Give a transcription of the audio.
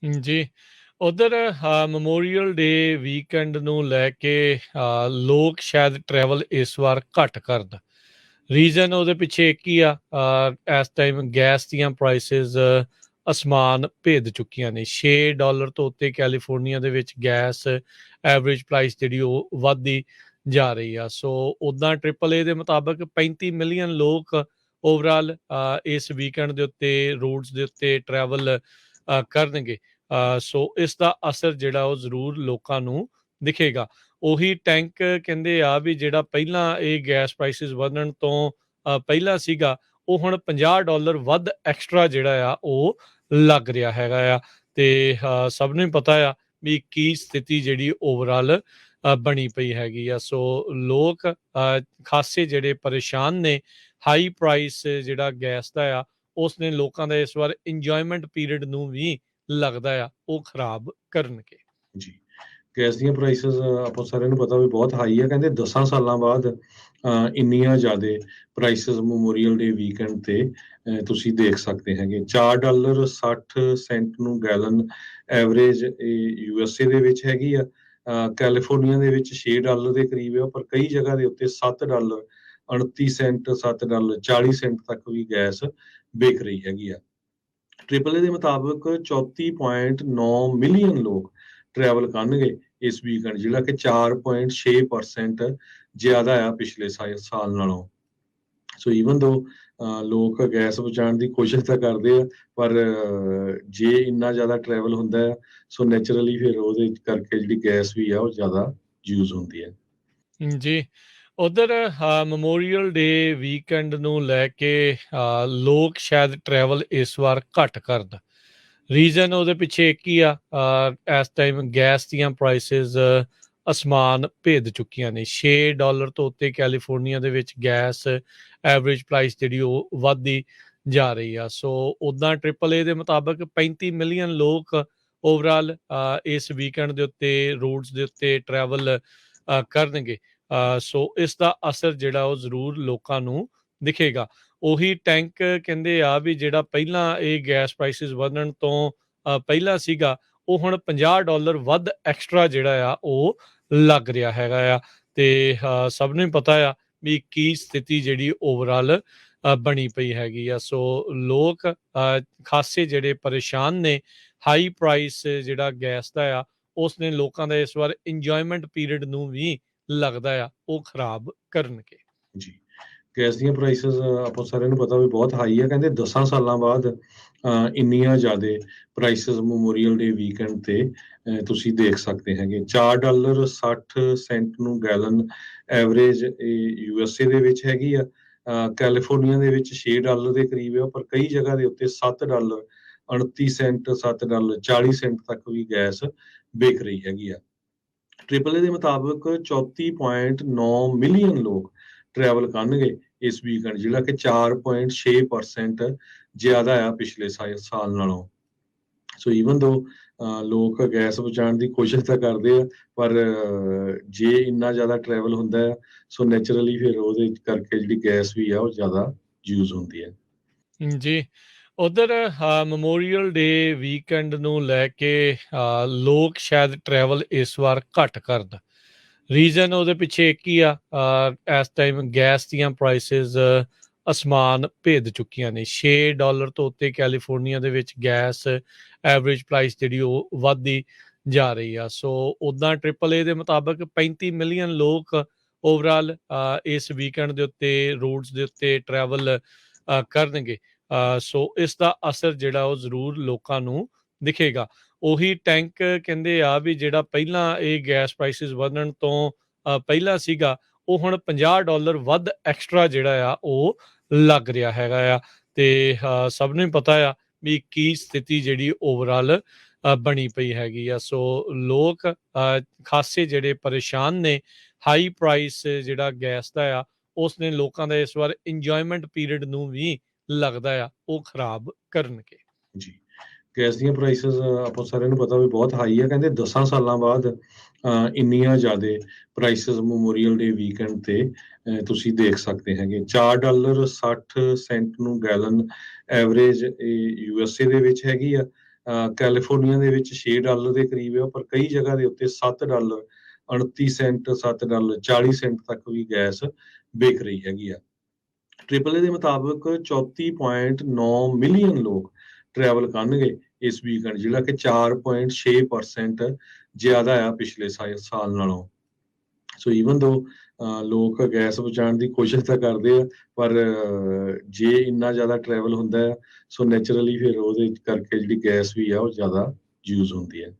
ਜੀ। ਉਧਰ ਮੈਮੋਰੀਅਲ ਡੇ ਵੀਕਐਂਡ ਨੂੰ ਲੈ ਕੇ ਲੋਕ ਸ਼ਾਇਦ ਟਰੈਵਲ ਇਸ ਵਾਰ ਘੱਟ ਕਰਨ। ਰੀਜ਼ਨ ਉਹਦੇ ਪਿੱਛੇ ਇੱਕ ਹੀ ਆ, ਇਸ ਟਾਈਮ ਗੈਸ ਦੀਆਂ ਪ੍ਰਾਈਸਿਸ ਅਸਮਾਨ ਭੇਦ ਚੁੱਕੀਆਂ ਨੇ। $6 ਤੋਂ ਉੱਤੇ ਕੈਲੀਫੋਰਨੀਆ ਦੇ ਵਿੱਚ ਗੈਸ ਐਵਰੇਜ ਪ੍ਰਾਈਸ ਜਿਹੜੀ ਉਹ ਵੱਧਦੀ ਜਾ ਰਹੀ ਆ। ਸੋ ਉੱਦਾਂ AAA ਦੇ ਮੁਤਾਬਕ 35 ਮਿਲੀਅਨ ਲੋਕ ਓਵਰਆਲ ਇਸ ਵੀਕਐਂਡ ਦੇ ਉੱਤੇ ਰੋਡਸ ਦੇ ਉੱਤੇ ਟਰੈਵਲ ਕਰਨਗੇ। ਸੋ ਇਸ ਦਾ ਅਸਰ ਜਿਹੜਾ ਉਹ ਜ਼ਰੂਰ ਲੋਕਾਂ ਨੂੰ ਦਿਖੇਗਾ। ਉਹੀ ਟੈਂਕ ਕਹਿੰਦੇ ਆ ਵੀ ਜਿਹੜਾ ਪਹਿਲਾਂ ਇਹ ਗੈਸ ਪ੍ਰਾਈਸਿਸ ਵਧਣ ਤੋਂ ਪਹਿਲਾਂ ਸੀਗਾ, ਉਹ ਹੁਣ $50 ਵੱਧ ਐਕਸਟਰਾ ਜਿਹੜਾ ਆ ਉਹ ਲੱਗ ਰਿਹਾ ਹੈਗਾ ਆ। ਤੇ ਸਭ ਨੂੰ ਹੀ ਪਤਾ ਆ ਵੀ ਕੀ ਸਥਿਤੀ ਜਿਹੜੀ ਓਵਰਆਲ ਬਣੀ ਪਈ ਹੈਗੀ ਆ। ਸੋ ਲੋਕ ਖਾਸੇ ਜਿਹੜੇ ਪਰੇਸ਼ਾਨ ਨੇ। ਹਾਈ ਪ੍ਰਾਈਸ ਜਿਹੜਾ ਗੈਸ ਦਾ ਆ, ਉਸਨੇ ਲੋਕਾਂ ਦਾ ਇਸ ਵਾਰ ਇੰਜੋਇਮੈਂਟ ਪੀਰੀਅਡ ਨੂੰ ਵੀ ਲੱਗਦਾ ਆ ਉਹ ਖਰਾਬ ਕਰਨਗੇ। ਜੀ, ਗੈਸ ਦੀਆਂ ਪ੍ਰਾਈਸਿਸ ਆਪਾਂ ਸਾਰਿਆਂ ਨੂੰ ਪਤਾ ਵੀ ਬਹੁਤ ਹਾਈ ਆ। ਕਹਿੰਦੇ 10 ਸਾਲਾਂ ਬਾਅਦ ਇੰਨੀਆਂ ਜ਼ਿਆਦਾ ਪ੍ਰਾਈਸਿਸ ਮੈਮੋਰੀਅਲ ਡੇ ਵੀਕਐਂਡ ਤੇ ਤੁਸੀਂ ਦੇਖ ਸਕਦੇ ਹੈਗੇ। $4.60 ਨੂੰ ਗੈਲਨ ਐਵਰੇਜ USA ਦੇ ਵਿੱਚ ਹੈਗੀ ਆ। ਕੈਲੀਫੋਰਨੀਆ ਦੇ ਵਿੱਚ $6 ਦੇ ਕਰੀਬ ਆ, ਪਰ ਕਈ ਜਗ੍ਹਾ ਦੇ ਉੱਤੇ $7, 29 ਸੈਂਟ, $7, 40 ਸੈਂਟ ਤੱਕ ਵੀ ਗੈਸ ਵਿਕ ਰਹੀ ਹੈਗੀ ਆ। AAA ਦੇ ਮੁਤਾਬਕ 34.9 ਮਿਲੀਅਨ ਲੋਕ ਟਰੈਵਲ ਕਰਨਗੇ ਇਸ ਵੀਕਐਂਡ, ਜਿਹੜਾ ਕਿ 4.6% ਜ਼ਿਆਦਾ ਆ ਪਿਛਲੇ ਸਾਲ ਨਾਲੋਂ। ਸੋ ਈਵਨ ਦੋ ਲੋਕ ਗੈਸ ਬਚਾਉਣ ਦੀ ਕੋਸ਼ਿਸ਼ ਤਾਂ ਕਰਦੇ ਆ, ਪਰ ਜੇ ਇੰਨਾ ਜ਼ਿਆਦਾ ਟਰੈਵਲ ਹੁੰਦਾ ਆ, ਸੋ ਨੈਚੁਰਲੀ ਫਿਰ ਉਹਦੇ ਕਰਕੇ ਜਿਹੜੀ ਗੈਸ ਵੀ ਆ ਉਹ ਜ਼ਿਆਦਾ ਯੂਜ਼ ਹੁੰਦੀ ਹੈ। ਜੀ। ਉਧਰ ਮੈਮੋਰੀਅਲ ਡੇ ਵੀਕਐਂਡ ਨੂੰ ਲੈ ਕੇ ਲੋਕ ਸ਼ਾਇਦ ਟਰੈਵਲ ਇਸ ਵਾਰ ਘੱਟ ਕਰਨ। ਰੀਜ਼ਨ ਉਹਦੇ ਪਿੱਛੇ ਇੱਕ ਹੀ ਆ, ਇਸ ਟਾਈਮ ਗੈਸ ਦੀਆਂ ਪ੍ਰਾਈਸਿਸ ਅਸਮਾਨ ਭੇਦ ਚੁੱਕੀਆਂ ਨੇ। $6 ਤੋਂ ਉੱਤੇ ਕੈਲੀਫੋਰਨੀਆ ਦੇ ਵਿੱਚ ਗੈਸ ਐਵਰੇਜ ਪ੍ਰਾਈਸ ਜਿਹੜੀ ਉਹ ਵੱਧਦੀ ਜਾ ਰਹੀ ਆ। ਸੋ ਉੱਦਾਂ AAA ਦੇ ਮੁਤਾਬਕ 35 ਮਿਲੀਅਨ ਲੋਕ ਓਵਰਆਲ ਇਸ ਵੀਕਐਂਡ ਦੇ ਉੱਤੇ ਰੋਡਸ ਦੇ ਉੱਤੇ ਟਰੈਵਲ ਕਰਨਗੇ। ਸੋ ਇਸ ਦਾ ਅਸਰ ਜਿਹੜਾ ਉਹ ਜ਼ਰੂਰ ਲੋਕਾਂ ਨੂੰ ਦਿਖੇਗਾ। ਉਹੀ ਟੈਂਕ ਕਹਿੰਦੇ ਆ ਵੀ ਜਿਹੜਾ ਪਹਿਲਾਂ ਇਹ ਗੈਸ ਪ੍ਰਾਈਸਿਸ ਵਧਣ ਤੋਂ ਪਹਿਲਾਂ ਸੀਗਾ, ਉਹ ਹੁਣ $50 ਵੱਧ ਐਕਸਟਰਾ ਜਿਹੜਾ ਆ ਉਹ ਲੱਗ ਰਿਹਾ ਹੈਗਾ ਆ। ਤੇ ਸਭ ਨੂੰ ਹੀ ਪਤਾ ਆ ਵੀ ਕੀ ਸਥਿਤੀ ਜਿਹੜੀ ਓਵਰਆਲ ਬਣੀ ਪਈ ਹੈਗੀ ਆ। ਸੋ ਲੋਕ ਖਾਸੇ ਜਿਹੜੇ ਪਰੇਸ਼ਾਨ ਨੇ। ਹਾਈ ਪ੍ਰਾਈਸ ਜਿਹੜਾ ਗੈਸ ਦਾ ਆ, ਉਸਨੇ ਲੋਕਾਂ ਦਾ ਇਸ ਵਾਰ ਇੰਜੋਇਮੈਂਟ ਪੀਰੀਅਡ ਨੂੰ ਵੀ ਲੱਗਦਾ ਆ ਉਹ ਖਰਾਬ ਕਰਨਗੇ। ਜੀ, ਗੈਸ ਦੀਆਂ ਪ੍ਰਾਈਸਿਸ ਆਪਾਂ ਸਾਰਿਆਂ ਨੂੰ ਪਤਾ ਵੀ ਬਹੁਤ ਹਾਈ ਆ। ਕਹਿੰਦੇ 10 ਸਾਲਾਂ ਬਾਅਦ ਇੰਨੀਆਂ ਜ਼ਿਆਦਾ ਪ੍ਰਾਈਸਿਸ ਮੈਮੋਰੀਅਲ ਡੇ ਵੀਕਐਂਡ ਤੇ ਤੁਸੀਂ ਦੇਖ ਸਕਦੇ ਹੈਗੇ। $4.60 ਨੂੰ ਗੈਲਨ ਐਵਰੇਜ USA ਦੇ ਵਿੱਚ ਹੈਗੀ ਆ। ਕੈਲੀਫੋਰਨੀਆ ਦੇ ਵਿੱਚ $6 ਦੇ ਕਰੀਬ ਆ, ਪਰ ਕਈ ਜਗ੍ਹਾ ਦੇ ਉੱਤੇ $7, 29 ਸੈਂਟ, $7, 40 ਸੈਂਟ ਤੱਕ ਵੀ ਗੈਸ ਵਿਕ ਰਹੀ ਹੈਗੀ ਆ। AAA ਦੇ ਮੁਤਾਬਕ 34.9 ਮਿਲੀਅਨ ਲੋਕ ਟਰੈਵਲ ਕਰਨਗੇ ਇਸ ਵੀਕਐਂਡ, ਜਿਹੜਾ ਕਿ 4.6% ਜ਼ਿਆਦਾ ਆ ਪਿਛਲੇ ਸਾਲ ਨਾਲੋਂ। ਸੋ ਈਵਨ ਦੋ ਲੋਕ ਗੈਸ ਬਚਾਉਣ ਦੀ ਕੋਸ਼ਿਸ਼ ਤਾਂ ਕਰਦੇ ਆ, ਪਰ ਜੇ ਇੰਨਾ ਜ਼ਿਆਦਾ ਟਰੈਵਲ ਹੁੰਦਾ ਆ, ਸੋ ਨੈਚੁਰਲੀ ਫਿਰ ਉਹਦੇ ਕਰਕੇ ਜਿਹੜੀ ਗੈਸ ਵੀ ਆ ਉਹ ਜ਼ਿਆਦਾ ਯੂਜ਼ ਹੁੰਦੀ ਹੈ। ਜੀ। ਉਧਰ ਮੈਮੋਰੀਅਲ ਡੇ ਵੀਕਐਂਡ ਨੂੰ ਲੈ ਕੇ ਲੋਕ ਸ਼ਾਇਦ ਟਰੈਵਲ ਇਸ ਵਾਰ ਘੱਟ ਕਰਨ। ਰੀਜ਼ਨ ਉਹਦੇ ਪਿੱਛੇ ਇੱਕ ਹੀ ਆ, ਇਸ ਟਾਈਮ ਗੈਸ ਦੀਆਂ ਪ੍ਰਾਈਸਿਸ ਅਸਮਾਨ ਭੇਦ ਚੁੱਕੀਆਂ ਨੇ। $6 ਤੋਂ ਉੱਤੇ ਕੈਲੀਫੋਰਨੀਆ ਦੇ ਵਿੱਚ ਗੈਸ ਐਵਰੇਜ ਪ੍ਰਾਈਸ ਜਿਹੜੀ ਉਹ ਵੱਧਦੀ ਜਾ ਰਹੀ ਆ। ਸੋ ਉੱਦਾਂ AAA ਦੇ ਮੁਤਾਬਕ 35 ਮਿਲੀਅਨ ਲੋਕ ਓਵਰਆਲ ਇਸ ਵੀਕਐਂਡ ਦੇ ਉੱਤੇ ਰੋਡਸ ਦੇ ਉੱਤੇ ਟਰੈਵਲ ਕਰਨਗੇ। ਸੋ ਇਸ ਦਾ ਅਸਰ ਜਿਹੜਾ ਉਹ ਜ਼ਰੂਰ ਲੋਕਾਂ ਨੂੰ ਦਿਖੇਗਾ। ਉਹੀ ਟੈਂਕ ਕਹਿੰਦੇ ਆ ਵੀ ਜਿਹੜਾ ਪਹਿਲਾਂ ਇਹ ਗੈਸ ਪ੍ਰਾਈਸਿਸ ਵਧਣ ਤੋਂ ਪਹਿਲਾਂ ਸੀਗਾ, ਉਹ ਹੁਣ $50 ਵੱਧ ਐਕਸਟਰਾ ਜਿਹੜਾ ਆ ਉਹ ਲੱਗ ਰਿਹਾ ਹੈਗਾ ਆ। ਤੇ ਸਭ ਨੂੰ ਹੀ ਪਤਾ ਆ ਵੀ ਕੀ ਸਥਿਤੀ ਜਿਹੜੀ ਓਵਰਆਲ ਬਣੀ ਪਈ ਹੈਗੀ ਆ। ਸੋ ਲੋਕ ਖਾਸੇ ਜਿਹੜੇ ਪਰੇਸ਼ਾਨ ਨੇ। ਹਾਈ ਪ੍ਰਾਈਸ ਜਿਹੜਾ ਗੈਸ ਦਾ ਆ, ਉਸਨੇ ਲੋਕਾਂ ਦਾ ਇਸ ਵਾਰ ਇੰਜੋਇਮੈਂਟ ਪੀਰੀਅਡ ਨੂੰ ਵੀ ਲੱਗਦਾ ਆ ਉਹ ਖਰਾਬ ਕਰਨਗੇ। ਜੀ, ਗੈਸ ਦੀਆਂ ਪ੍ਰਾਈਸਿਸ ਆਪਾਂ ਸਾਰਿਆਂ ਨੂੰ ਪਤਾ ਵੀ ਬਹੁਤ ਹਾਈ ਆ। ਕਹਿੰਦੇ 10 ਸਾਲਾਂ ਬਾਅਦ ਇੰਨੀਆਂ ਜ਼ਿਆਦਾ ਪ੍ਰਾਈਸਿਸ ਮੈਮੋਰੀਅਲ ਡੇ ਵੀਕਐਂਡ ਤੇ ਤੁਸੀਂ ਦੇਖ ਸਕਦੇ ਹੈਗੇ। $4.60 ਨੂੰ ਗੈਲਨ ਐਵਰੇਜ USA ਦੇ ਵਿੱਚ ਹੈਗੀ ਆ। ਕੈਲੀਫੋਰਨੀਆ ਦੇ ਵਿੱਚ $6 ਦੇ ਕਰੀਬ ਆ, ਪਰ ਕਈ ਜਗ੍ਹਾ ਦੇ ਉੱਤੇ $7 29 ਸੈਂਟ $7 40 ਸੈਂਟ ਤੱਕ ਵੀ ਗੈਸ ਵਿਕ ਰਹੀ ਹੈਗੀ ਆ। AAA ਦੇ ਮੁਤਾਬਕ 34.9 ਮਿਲੀਅਨ ਲੋਕ ਟਰੈਵਲ ਕਰਨਗੇ ਇਸ ਵੀਕਐਂਡ, ਜਿਹੜਾ ਕਿ 4.6% ਜ਼ਿਆਦਾ ਆ ਪਿਛਲੇ ਸਾਲ ਨਾਲੋਂ। ਸੋ ਈਵਨ ਦੋ ਲੋਕ ਗੈਸ ਬਚਾਉਣ ਦੀ ਕੋਸ਼ਿਸ਼ ਤਾਂ ਕਰਦੇ ਆ, ਪਰ ਜੇ ਇੰਨਾ ਜ਼ਿਆਦਾ ਟਰੈਵਲ ਹੁੰਦਾ ਹੈ ਸੋ ਨੈਚੁਰਲੀ ਫਿਰ ਉਹਦੇ ਕਰਕੇ ਜਿਹੜੀ ਗੈਸ ਵੀ ਆ ਉਹ ਜ਼ਿਆਦਾ ਯੂਜ਼ ਹੁੰਦੀ ਹੈ।